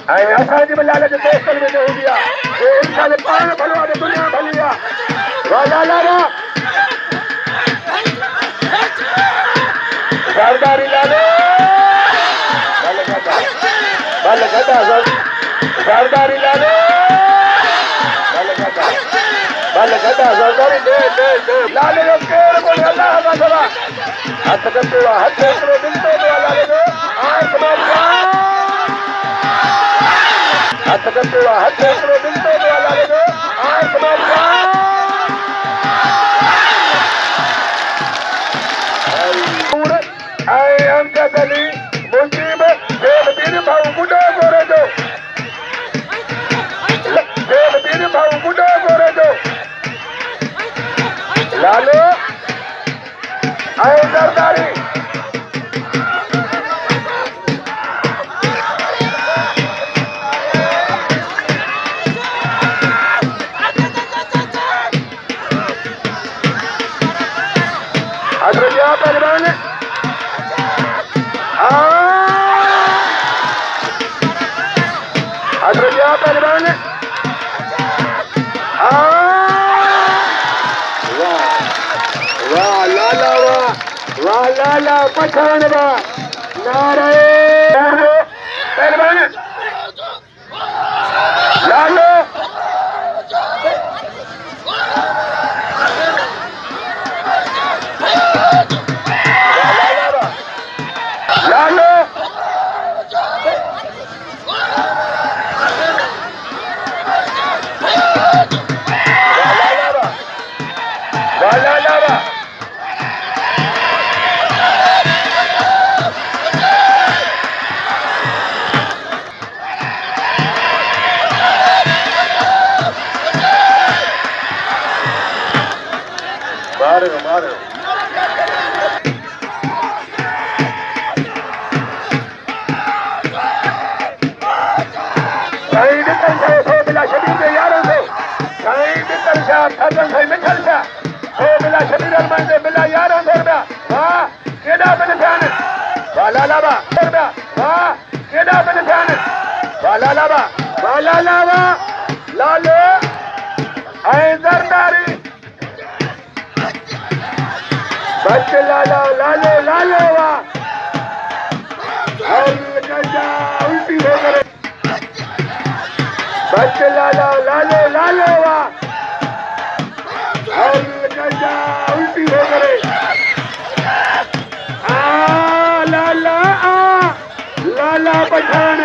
असांजी में लाल के दोस्तन में हो गया ये इंसान पान भलवा दे दुनिया भलिया वाला लाला सरदारी लाले बल गदा सरदारी लाले बल गदा सरदारी ले ले ले लाले रो केर को अल्लाह का सवा हाथ कटवा हाथ करो दिल तो लाले रो आंख मारिया हाथ कटवा हाथ करो दिल तो लाले रो आंख मारिया आई आमच्या गली मुजीब देव तीन भाऊ कुठे गोरे दो देव तीन भाऊ कुठे गोरे दो लालो आई सरदारी अग्रजा पहलवान अग्रजा पहलवान वाह लाला वाह लाला पठान वाह नारे पहलवान लालो लालो मारो कहीं निकल जाए सो बिला शरीर के यारों से कहीं निकल जा थकन से निकल जा सो बिला शरीर अरमान से बिला यारों से वाह केड़ा बलिदान वाला लावा वाह केड़ा बलिदान वाला लावा लालो ऐ जरदारी बच लाला लालो लालो वाह उल्टी हो करे बच लाला लालो लालो वाह उल्टी हो करे लाला लाला पठान